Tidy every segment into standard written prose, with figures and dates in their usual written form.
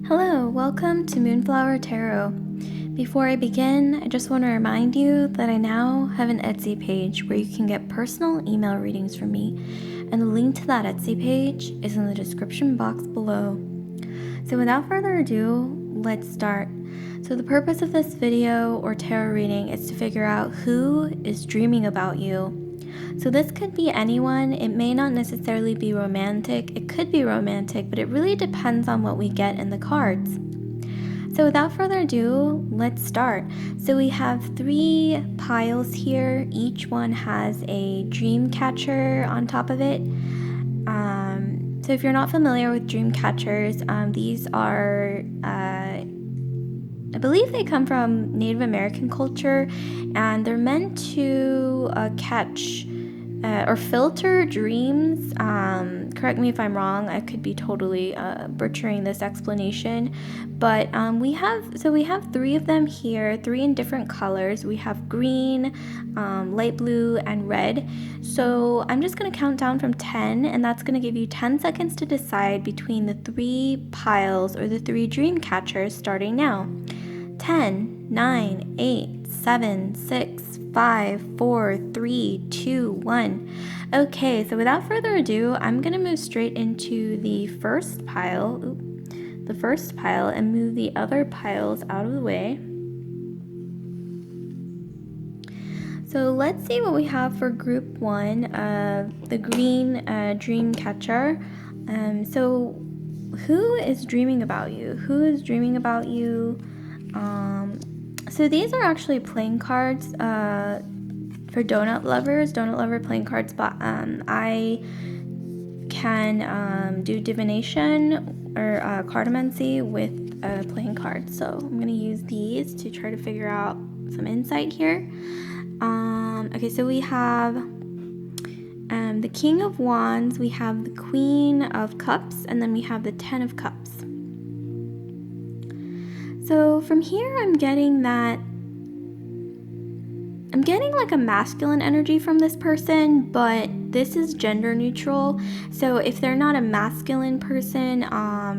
Hello, welcome to Moonflower Tarot. Before I begin, I just want to remind you that I now have an Etsy page where you can get personal email readings from me, and the link to that Etsy page is in the description box below. So without further ado, let's start. So the purpose of this video or tarot reading is to figure out who is dreaming about you. So this could be anyone. It may not necessarily be romantic. It could be romantic, but it really depends on what we get in the cards. So without further ado, let's start. So we have 3 piles here. Each one has a dream catcher on top of it. So if you're not familiar with dream catchers, these are, I believe they come from Native American culture, and they're meant to catch or filter dreams. Correct me if I'm wrong. I could be totally butchering this explanation, but we have 3 of them here, 3 in different colors. We have green, light blue, and red. So I'm just going to count down from 10, and that's going to give you 10 seconds to decide between the 3 piles or the 3 dream catchers starting now. 10, 9, 8, 7, 6, 5, 4, 3, 2, 1. Okay, so without further ado, I'm going to move straight into the first pile, and move the other piles out of the way. So let's see what we have for group 1, the green dream catcher. So who is dreaming about you? Who is dreaming about you? So these are actually playing cards for donut lovers, donut lover playing cards, but I can do divination or cartomancy with playing cards. So I'm going to use these to try to figure out some insight here. Okay, so we have the King of Wands, we have the Queen of Cups, and then we have the 10 of Cups. So from here, I'm getting like a masculine energy from this person, but this is gender neutral. So if they're not a masculine person,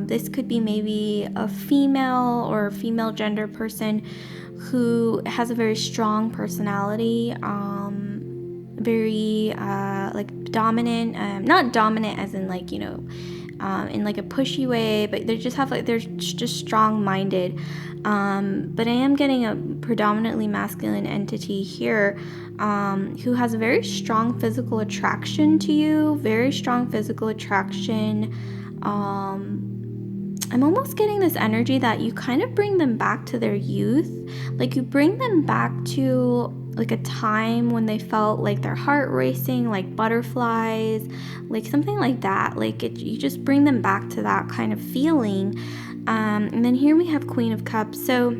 this could be maybe a female or female gender person who has a very strong personality, very like dominant, not dominant as in like, in like a pushy way, but they're just strong-minded. But I am getting a predominantly masculine entity here, who has a very strong physical attraction to you, very strong physical attraction. I'm almost getting this energy that you kind of bring them back to their youth, like you bring them back to like a time when they felt like their heart racing, like butterflies, like something like that. Like you just bring them back to that kind of feeling. And then here we have Queen of Cups. So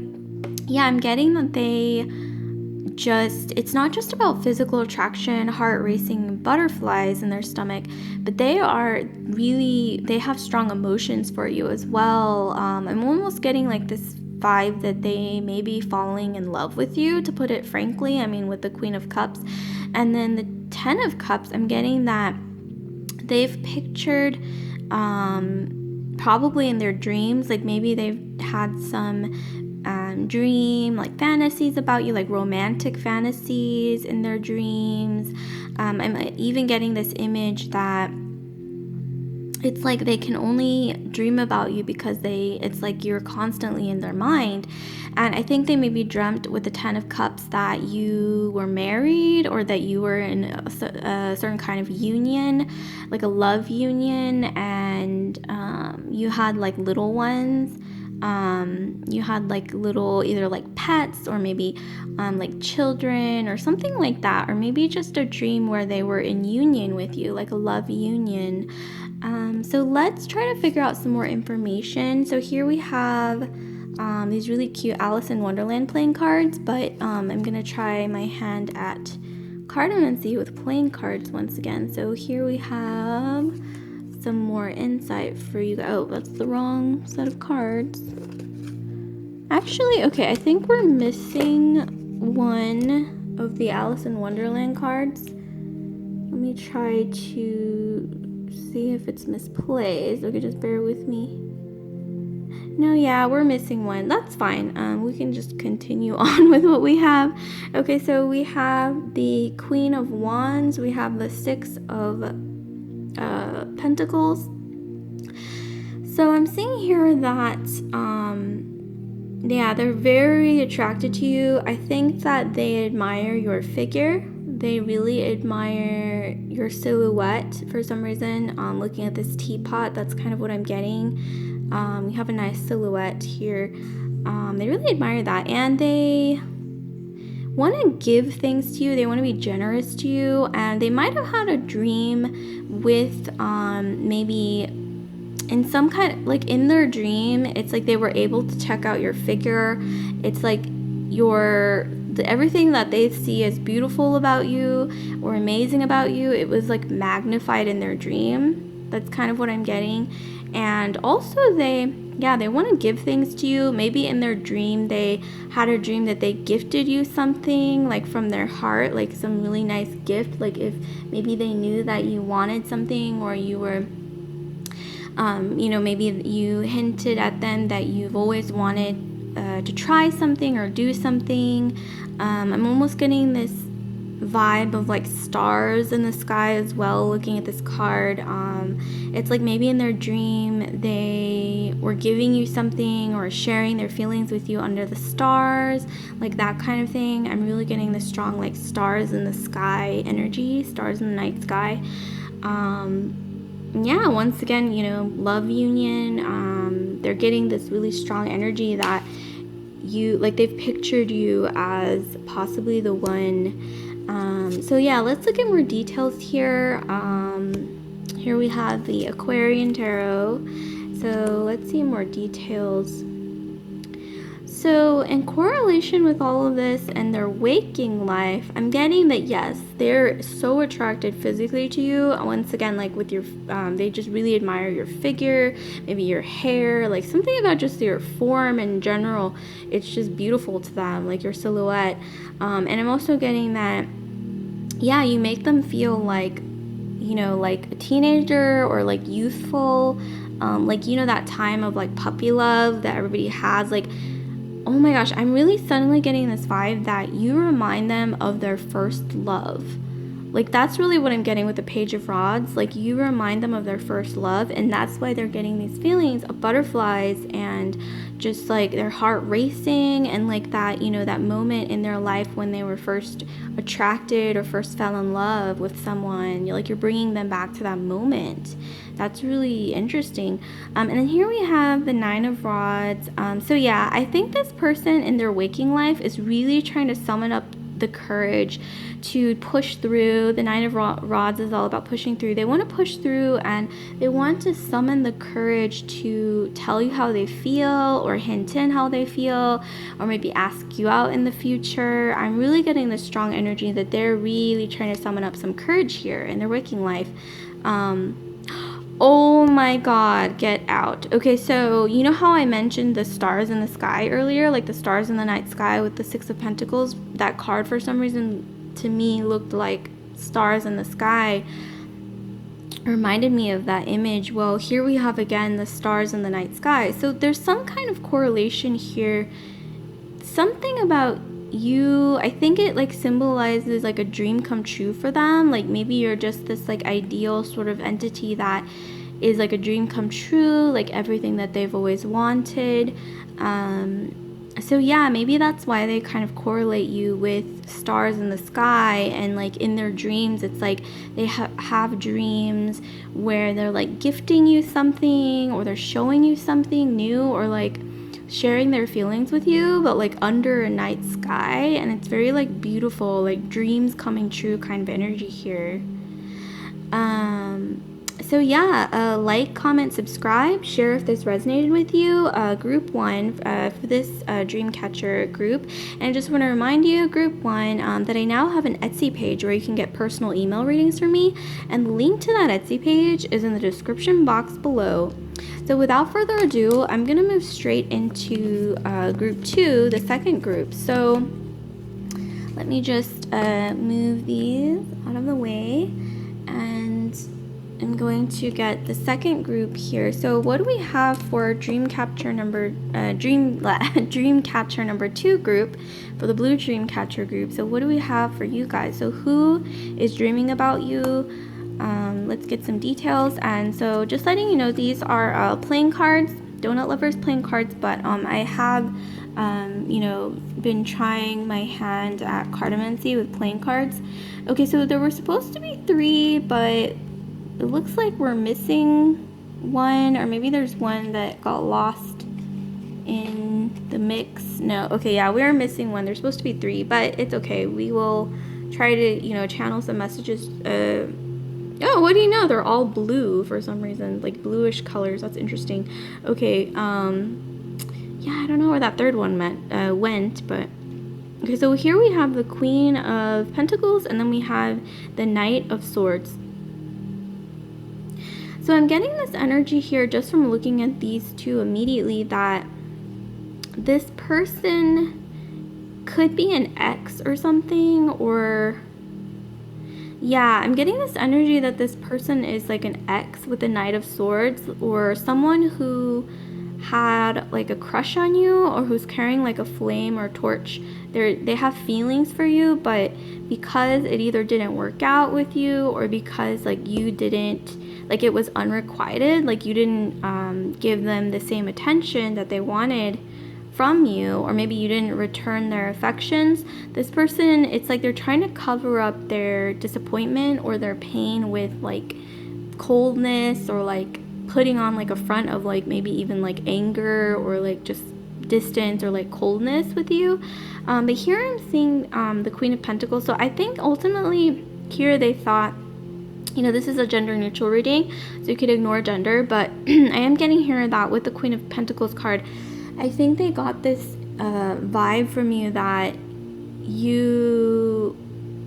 yeah, I'm getting that it's not just about physical attraction, heart racing, butterflies in their stomach, but they have strong emotions for you as well. I'm almost getting like this vibe that they may be falling in love with you, to put it frankly. I mean, with the Queen of Cups. And then the 10 of Cups, I'm getting that they've pictured, probably in their dreams, like maybe they've had some dream like fantasies about you, like romantic fantasies in their dreams. I'm even getting this image that it's like they can only dream about you because it's like you're constantly in their mind. And I think they maybe dreamt with the 10 of Cups that you were married, or that you were in a certain kind of union, like a love union, and you had like little ones. You had like little, either like pets or maybe like children or something like that, or maybe just a dream where they were in union with you, like a love union. So let's try to figure out some more information. So here we have these really cute Alice in Wonderland playing cards, but I'm gonna try my hand at cartomancy with playing cards once again. So here we have some more insight for you. Oh, that's the wrong set of cards. Actually, okay, I think we're missing one of the Alice in Wonderland cards. Let me try to see if it's misplaced. Okay, just bear with me. No, yeah, we're missing one. That's fine. We can just continue on with what we have. Okay, so we have the Queen of Wands. We have the Six of Pentacles. So I'm seeing here that, yeah, they're very attracted to you. I think that they admire your figure. They really admire your silhouette for some reason. Looking at this teapot, that's kind of what I'm getting. You have a nice silhouette here. They really admire that, and they want to give things to you. They want to be generous to you, and they might have had a dream with maybe in some kind, like in their dream, it's like they were able to check out your figure. It's like everything that they see as beautiful about you or amazing about you, it was like magnified in their dream. That's kind of what I'm getting. And also they want to give things to you. Maybe in their dream they had a dream that they gifted you something, like from their heart, like some really nice gift. Like if maybe they knew that you wanted something, or you were maybe you hinted at them that you've always wanted to try something or do something. I'm almost getting this vibe of like stars in the sky as well, looking at this card. It's like maybe in their dream they were giving you something or sharing their feelings with you under the stars, like that kind of thing. I'm really getting this strong like stars in the sky energy, stars in the night sky. Yeah, once again, love union. They're getting this really strong energy that they've pictured you as possibly the one. So yeah, let's look at more details here. Here we have the Aquarian Tarot. So let's see more details. So in correlation with all of this and their waking life, I'm getting that yes, they're so attracted physically to you. Once again, like with your, they just really admire your figure, maybe your hair, like something about just your form in general. It's just beautiful to them, like your silhouette. And I'm also getting that, yeah, you make them feel like, like a teenager or like youthful, like, that time of like puppy love that everybody has, like, oh my gosh, I'm really suddenly getting this vibe that you remind them of their first love. Like that's really what I'm getting with the Page of Rods. Like you remind them of their first love, and that's why they're getting these feelings of butterflies and just like their heart racing, and like that, that moment in their life when they were first attracted or first fell in love with someone. You're bringing them back to that moment. That's really interesting. And then here we have the Nine of Rods. So yeah, I think this person in their waking life is really trying to summon up the courage to push through. The Nine of Rods is all about pushing through. They want to push through, and they want to summon the courage to tell you how they feel, or hint in how they feel, or maybe ask you out in the future. I'm really getting this strong energy that they're really trying to summon up some courage here in their waking life. Oh my god, get out. Okay, so you know how I mentioned the stars in the sky earlier, like the stars in the night sky with the Six of Pentacles? That card for some reason to me looked like stars in the sky, reminded me of that image. Well, here we have again the stars in the night sky. So there's some kind of correlation here, something about you. I think it like symbolizes like a dream come true for them. Like maybe you're just this like ideal sort of entity that is like a dream come true, like everything that they've always wanted. So yeah, maybe that's why they kind of correlate you with stars in the sky, and like in their dreams it's like they have dreams where they're like gifting you something, or they're showing you something new, or like sharing their feelings with you, but like under a night sky. And it's very like beautiful, like dreams coming true kind of energy here. So yeah, like, comment, subscribe, share if this resonated with you. Group 1 for this Dreamcatcher group. And I just want to remind you, Group 1, that I now have an Etsy page where you can get personal email readings from me, and the link to that Etsy page is in the description box below. So without further ado, I'm going to move straight into Group 2, the second group. So let me just move these out of the way, and I'm going to get the second group here. So what do we have for dream catcher number dream catcher number 2 group, for the blue dream catcher group? So what do we have for you guys? So who is dreaming about you? Let's get some details. And so just letting you know, these are playing cards, donut lovers playing cards, but I have been trying my hand at cartomancy with playing cards. Okay, so there were supposed to be 3, but it looks like we're missing one, or maybe there's one that got lost in the mix. No, okay, yeah, we are missing one. There's supposed to be 3, but it's okay. We will try to, channel some messages. Oh, what do you know? They're all blue for some reason, like bluish colors. That's interesting. Okay, yeah, I don't know where that third one went, but okay, so here we have the Queen of Pentacles, and then we have the Knight of Swords. So I'm getting this energy here just from looking at these two immediately, that this person could be an ex or something, or yeah, I'm getting this energy that this person is like an ex with the Knight of Swords, or someone who had like a crush on you, or who's carrying like a flame or torch. They have feelings for you, but because it either didn't work out with you, or because like you didn't, like it was unrequited, like you didn't give them the same attention that they wanted from you, or maybe you didn't return their affections. This person, it's like they're trying to cover up their disappointment or their pain with like coldness, or like putting on like a front of like maybe even like anger, or like just distance, or like coldness with you. But here I'm seeing the Queen of Pentacles. So I think ultimately here they thought, this is a gender neutral reading, so you could ignore gender, but I am getting here that with the Queen of Pentacles card, I think they got this vibe from you that you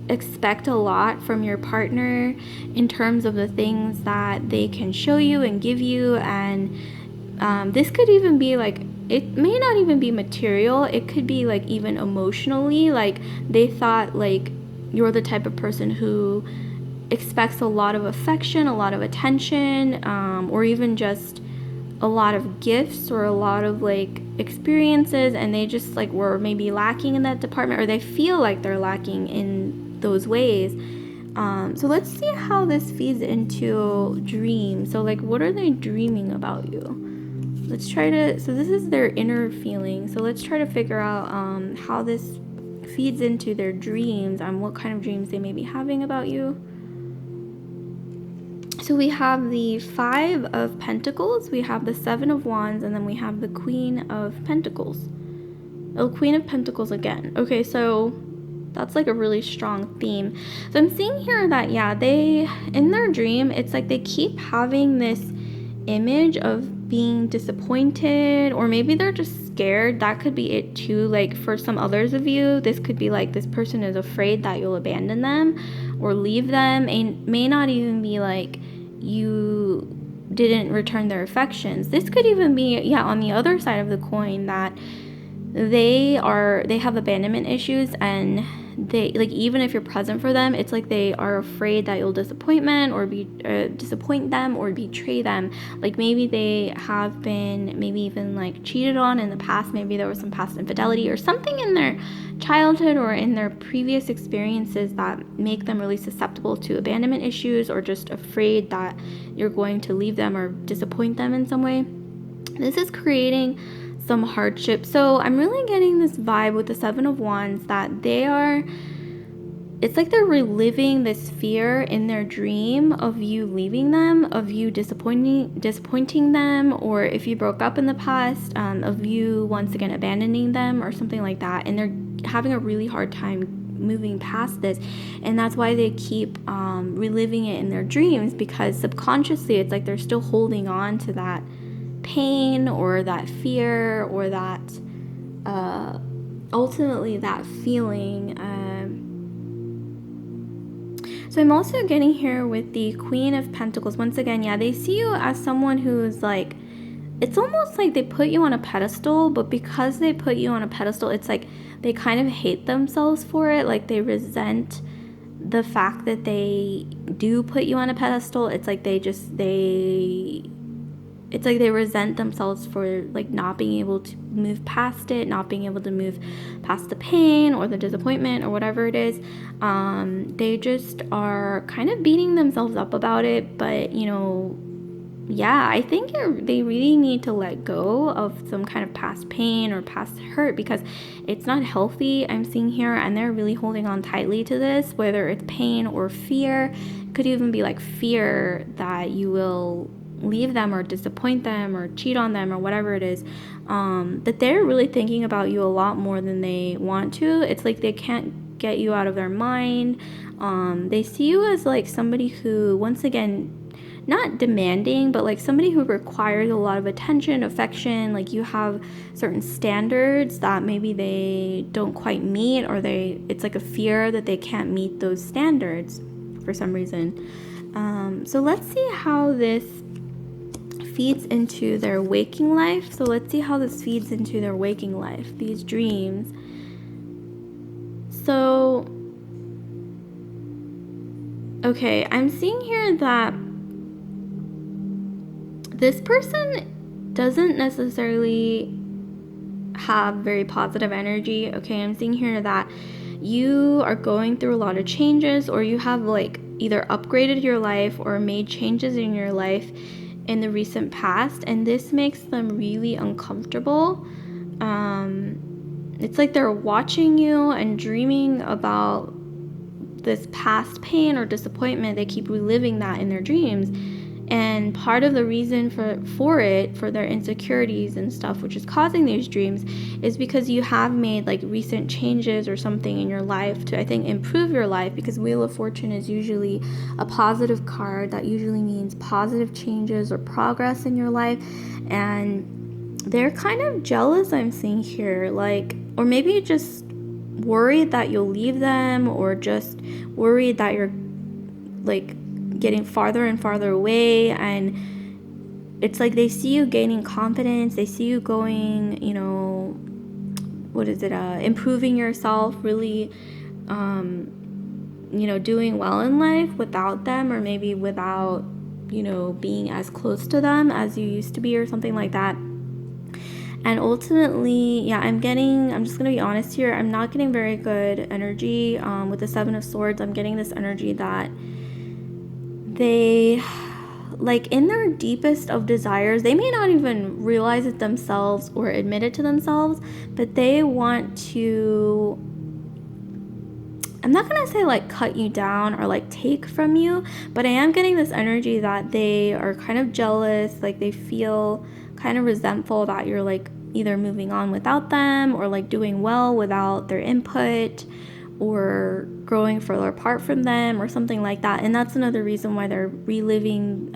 expect a lot from your partner in terms of the things that they can show you and give you. And this could even be like, it may not even be material. It could be like even emotionally, like they thought like you're the type of person who expects a lot of affection, a lot of attention, or even just a lot of gifts, or a lot of like experiences, and they just like were maybe lacking in that department, or they feel like they're lacking in those ways. So let's see how this feeds into dreams. So like, what are they dreaming about you? Let's try to, so this is their inner feeling, so let's try to figure out how this feeds into their dreams, and what kind of dreams they may be having about you. So we have the 5 of Pentacles, we have the 7 of Wands, and then we have the Queen of Pentacles. Oh, Queen of Pentacles again. Okay, so that's like a really strong theme. So I'm seeing here that, yeah, they, in their dream, it's like they keep having this image of being disappointed, or maybe they're just scared. That could be it too. Like for some others of you, this could be like this person is afraid that you'll abandon them or leave them, and may not even be like you didn't return their affections. This could even be, yeah, on the other side of the coin, that they have abandonment issues, and they, like, even if you're present for them, it's like they are afraid that you'll disappoint them or betray them. Like maybe they have been maybe even like cheated on in the past. Maybe there was some past infidelity or something in their childhood or in their previous experiences that make them really susceptible to abandonment issues, or just afraid that you're going to leave them or disappoint them in some way. This is creating some hardship. So I'm really getting this vibe with the 7 of Wands that it's like they're reliving this fear in their dream of you leaving them, of you disappointing them, or if you broke up in the past, of you once again abandoning them or something like that. And they're having a really hard time moving past this, and that's why they keep reliving it in their dreams, because subconsciously it's like they're still holding on to that pain or that fear, or that ultimately that feeling. So I'm also getting here with the Queen of Pentacles. Once again, yeah, they see you as someone who's like, it's almost like they put you on a pedestal, but because they put you on a pedestal, it's like they kind of hate themselves for it. Like they resent the fact that they do put you on a pedestal, it's like they resent themselves for like not being able to move past it, not being able to move past the pain or the disappointment or whatever it is. They just are kind of beating themselves up about it. But yeah, I think they really need to let go of some kind of past pain or past hurt, because it's not healthy, I'm seeing here, and they're really holding on tightly to this, whether it's pain or fear. It could even be like fear that you will leave them or disappoint them or cheat on them or whatever it is, that they're really thinking about you a lot more than they want to. It's like they can't get you out of their mind. They see you as like somebody who, once again, not demanding, but like somebody who requires a lot of attention, affection. Like you have certain standards that maybe they don't quite meet, or it's like a fear that they can't meet those standards for some reason. So let's see how this feeds into their waking life. So let's see how this feeds into their waking life, these dreams. So, okay, I'm seeing here that this person doesn't necessarily have very positive energy. Okay, I'm seeing here that you are going through a lot of changes, or you have like either upgraded your life or made changes in your life in the recent past, and this makes them really uncomfortable. It's like they're watching you and dreaming about this past pain or disappointment. They keep reliving that in their dreams. And part of the reason for their insecurities and stuff, which is causing these dreams, is because you have made like recent changes or something in your life to, I think, improve your life, because Wheel of Fortune is usually a positive card. That usually means positive changes or progress in your life. And they're kind of jealous, I'm seeing here, like, or maybe just worried that you'll leave them, or just worried that you're like getting farther and farther away. And it's like they see you gaining confidence, they see you going, improving yourself, really doing well in life without them, or maybe without being as close to them as you used to be, or something like that. And ultimately, yeah, I'm just going to be honest here, I'm not getting very good energy with the Seven of Swords. I'm getting this energy that they, like, in their deepest of desires, they may not even realize it themselves or admit it to themselves, but they want to, I'm not going to say like cut you down or like take from you, but I am getting this energy that they are kind of jealous, like they feel kind of resentful that you're like either moving on without them, or like doing well without their input, or growing further apart from them, or something like that. And that's another reason why they're reliving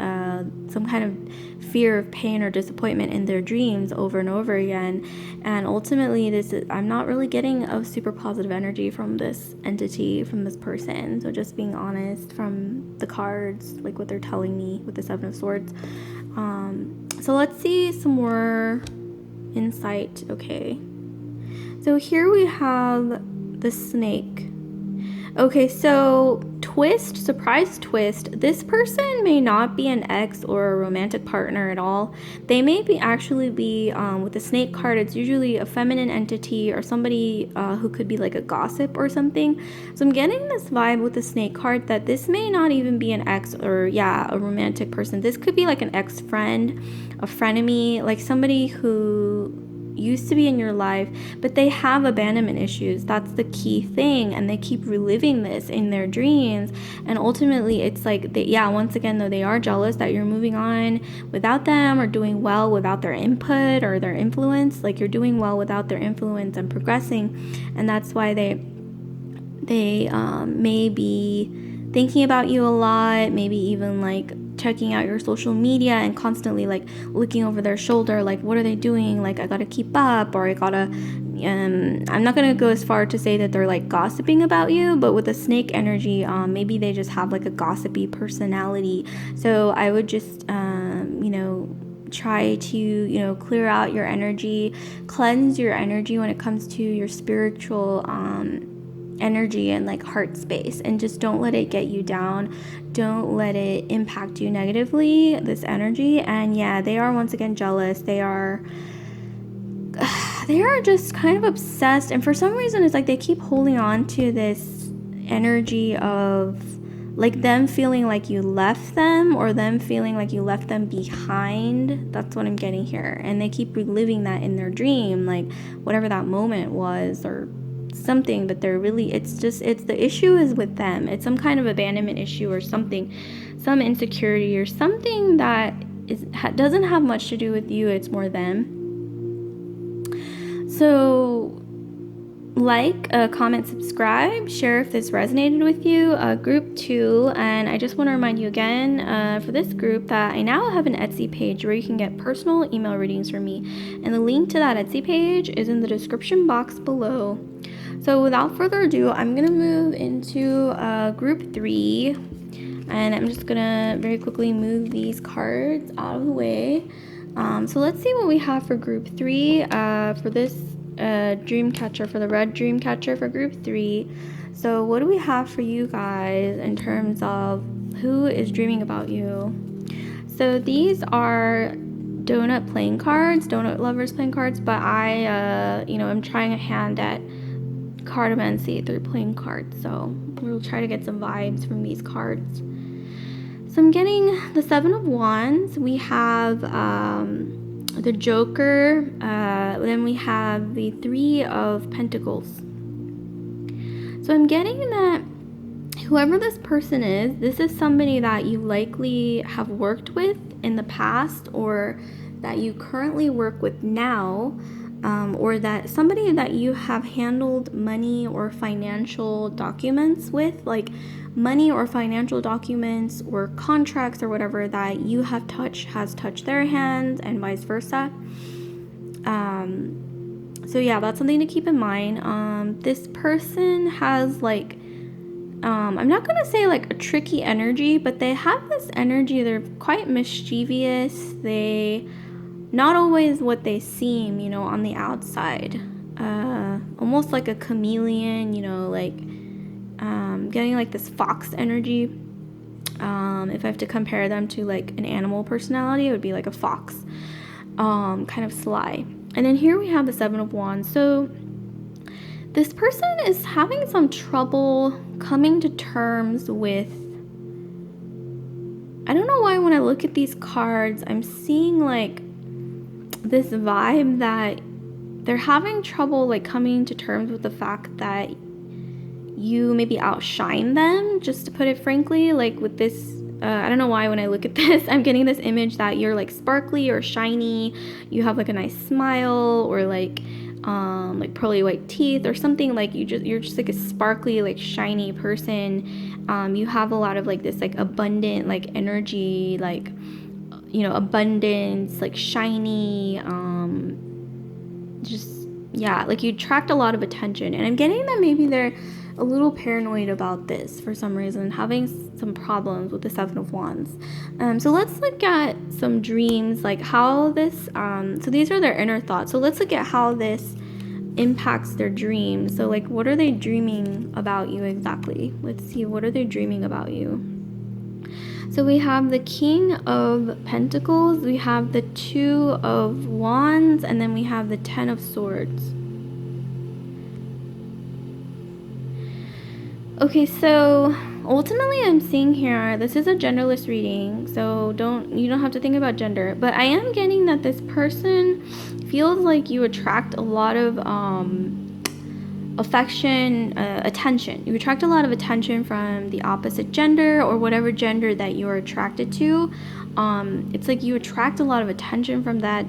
some kind of fear of pain or disappointment in their dreams over and over again. And ultimately, I'm not really getting a super positive energy from this entity, from this person. So just being honest from the cards, like what they're telling me with the Seven of Swords. So let's see some more insight. Okay, so here we have the snake. Okay, so surprise twist, this person may not be an ex or a romantic partner at all. They may actually be, with the snake card, it's usually a feminine entity, or somebody who could be like a gossip or something. So I'm getting this vibe with the snake card that this may not even be an ex, or a romantic person. This could be like an ex-friend, a frenemy, like somebody who used to be in your life, but they have abandonment issues. That's the key thing, and they keep reliving this in their dreams. And ultimately, it's like once again, though, they are jealous that you're moving on without them, or doing well without their input or their influence. Like you're doing well without their influence and progressing, and that's why they may be thinking about you a lot, maybe even like checking out your social media and constantly like looking over their shoulder, like what are they doing, like I gotta keep up, or I gotta I'm not gonna go as far to say that they're like gossiping about you, but with the snake energy, maybe they just have like a gossipy personality. So I would just try to clear out your energy, cleanse your energy when it comes to your spiritual energy and like heart space, and just don't let it get you down. Don't let it impact you negatively, this energy. And yeah, they are once again jealous. They are just kind of obsessed, and for some reason it's like they keep holding on to this energy of like them feeling like you left them, or them feeling like you left them behind. That's what I'm getting here. And they keep reliving that in their dream, like whatever that moment was or something. But they're really, it's the issue is with them. It's some kind of abandonment issue or something, some insecurity or something that doesn't have much to do with you. It's more them. So like, comment, subscribe, share if this resonated with you. Group 2, and I just want to remind you again for this group that I now have an Etsy page where you can get personal email readings from me, and the link to that Etsy page is in the description box below. So without further ado, I'm going to move into group 3, and I'm just going to very quickly move these cards out of the way. So let's see what we have for group 3 for this dream catcher, for the red dream catcher for group 3. So what do we have for you guys in terms of who is dreaming about you? So these are donut playing cards, donut lovers playing cards, but I'm trying a hand at cartomancy through playing cards, so we'll try to get some vibes from these cards. So I'm getting the 7 of Wands. We have the Joker. Then we have the 3 of Pentacles. So I'm getting that whoever this person is, this is somebody that you likely have worked with in the past, or that you currently work with now, or that somebody that you have handled money or financial documents with, like money or financial documents or contracts or whatever that you have has touched their hands, and vice versa. So yeah, that's something to keep in mind. This person has like, I'm not gonna say like a tricky energy, but they have this energy. They're quite mischievous. They not always what they seem, on the outside. Almost like a chameleon, like getting like this fox energy. If I have to compare them to like an animal personality, it would be like a fox, kind of sly. And then here we have the 7 of Wands. So this person is having some trouble coming to terms with, I don't know why when I look at these cards, I'm seeing like this vibe that they're having trouble like coming to terms with the fact that you maybe outshine them, just to put it frankly. Like with this, I don't know why when I look at this, I'm getting this image that you're like sparkly or shiny, you have like a nice smile, or like pearly white teeth or something. Like you're just like a sparkly, like shiny person. You have a lot of like this like abundant like energy, like abundance, like shiny, like you attract a lot of attention. And I'm getting that maybe they're a little paranoid about this for some reason, having some problems with the 7 of Wands. So let's look at some dreams, like how this, so these are their inner thoughts. So let's look at how this impacts their dreams. So like, what are they dreaming about you exactly? Let's see, what are they dreaming about you? So we have the King of Pentacles, we have the 2 of Wands, and then we have the 10 of Swords. Okay, so ultimately I'm seeing here, this is a genderless reading, so you don't have to think about gender, but I am getting that this person feels like you attract a lot of affection, attention. You attract a lot of attention from the opposite gender, or whatever gender that you're attracted to. It's like you attract a lot of attention from that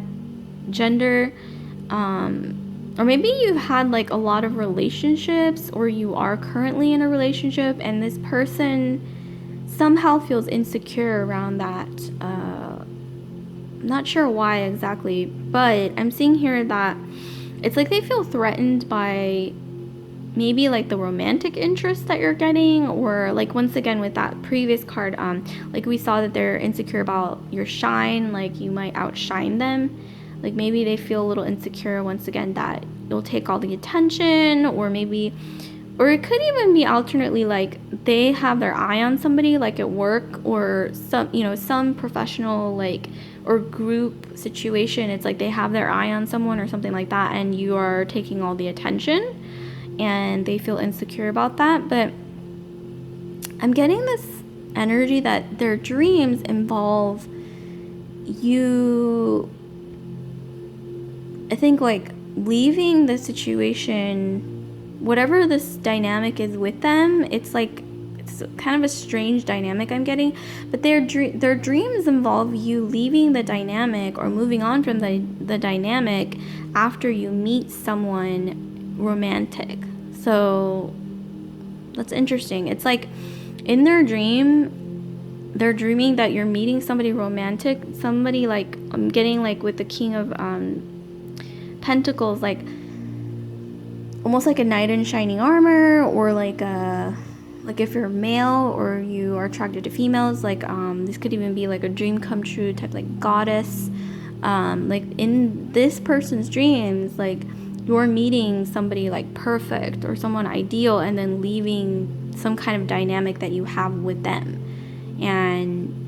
gender, or maybe you've had like a lot of relationships, or you are currently in a relationship, and this person somehow feels insecure around that. Not sure why exactly, but I'm seeing here that it's like they feel threatened by maybe like the romantic interest that you're getting, or like once again with that previous card, like we saw that they're insecure about your shine, like you might outshine them. Like maybe they feel a little insecure once again that you'll take all the attention, or maybe Or it could even be alternately like they have their eye on somebody, like at work or some professional like or group situation. It's like they have their eye on someone or something like that, and you are taking all the attention and they feel insecure about that. But I'm getting this energy that their dreams involve you, I think, like leaving the situation, whatever this dynamic is with them. It's like it's kind of a strange dynamic I'm getting, but their dreams involve you leaving the dynamic or moving on from the dynamic after you meet someone romantic. So that's interesting. It's like in their dream, they're dreaming that you're meeting somebody romantic, somebody like I'm getting like with the King of Pentacles, like almost like a knight in shining armor, or like if you're male or you are attracted to females, like this could even be like a dream come true type, like goddess. Like in this person's dreams, like you're meeting somebody like perfect or someone ideal, and then leaving some kind of dynamic that you have with them. And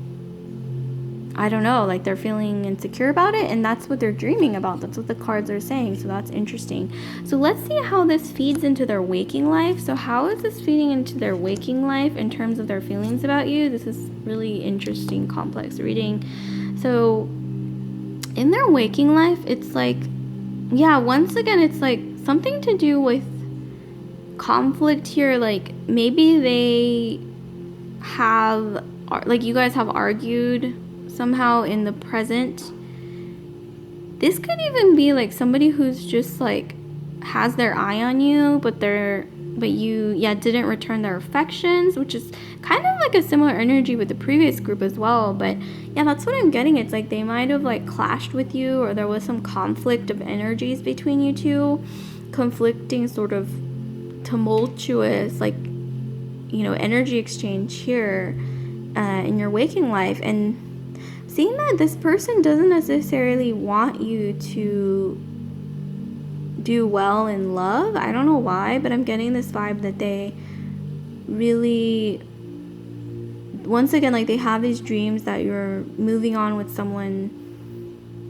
I don't know, like they're feeling insecure about it, and that's what they're dreaming about. That's what the cards are saying. So that's interesting. So let's see how this feeds into their waking life. So how is this feeding into their waking life in terms of their feelings about you? This is really interesting, complex reading. So in their waking life, it's like, yeah, once again, it's like something to do with conflict here. Like maybe they have, like you guys have argued somehow in the present. This could even be like somebody who's just like has their eye on you, but you didn't return their affections, which is kind of like a similar energy with the previous group as well. But yeah, that's what I'm getting. It's like they might have like clashed with you, or there was some conflict of energies between you two, conflicting, sort of tumultuous, like energy exchange here in your waking life. And seeing that this person doesn't necessarily want you to do well in love. I don't know why, but I'm getting this vibe that they really, once again, like they have these dreams that you're moving on with someone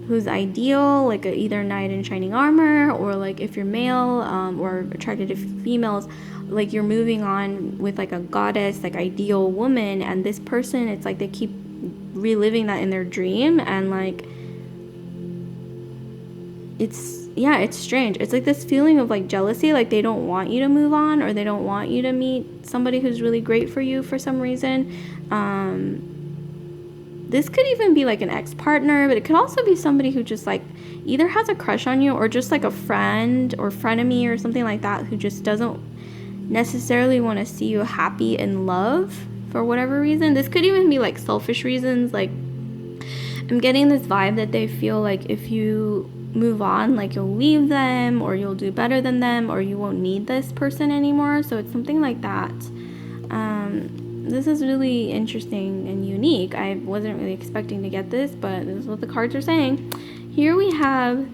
who's ideal, like either knight in shining armor, or like if you're male or attracted to females, like you're moving on with like a goddess, like ideal woman. And this person, it's like they keep reliving that in their dream, and like it's strange. It's like this feeling of like jealousy, like they don't want you to move on, or they don't want you to meet somebody who's really great for you for some reason. This could even be like an ex-partner, but it could also be somebody who just like either has a crush on you, or just like a friend or frenemy or something like that, who just doesn't necessarily want to see you happy in love for whatever reason. This could even be like selfish reasons. Like I'm getting this vibe that they feel like if you move on, like you'll leave them, or you'll do better than them, or you won't need this person anymore. So it's something like that. This is really interesting and unique. I wasn't really expecting to get this, but this is what the cards are saying. Here we have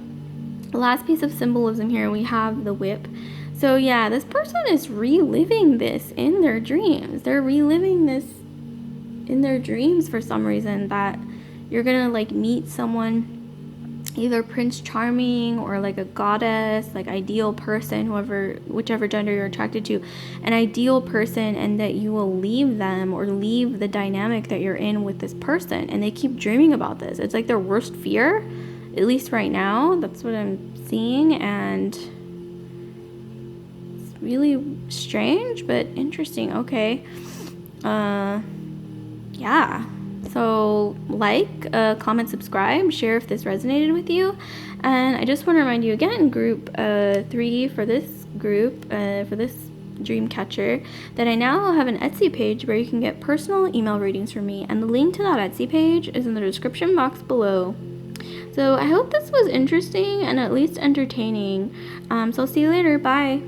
the last piece of symbolism. Here we have the whip. So yeah, this person is reliving this in their dreams. They're reliving this in their dreams for some reason, that you're gonna like meet someone, either Prince Charming or like a goddess, like ideal person, whichever gender you're attracted to, an ideal person, and that you will leave them or leave the dynamic that you're in with this person. And they keep dreaming about this. It's like their worst fear, at least right now. That's what I'm seeing, and it's really strange but interesting. Okay. Yeah. So like, comment, subscribe, share if this resonated with you. And I just want to remind you again, group 3 for this group, for this dream catcher, that I now have an Etsy page where you can get personal email readings from me. And the link to that Etsy page is in the description box below. So I hope this was interesting and at least entertaining. So I'll see you later. Bye.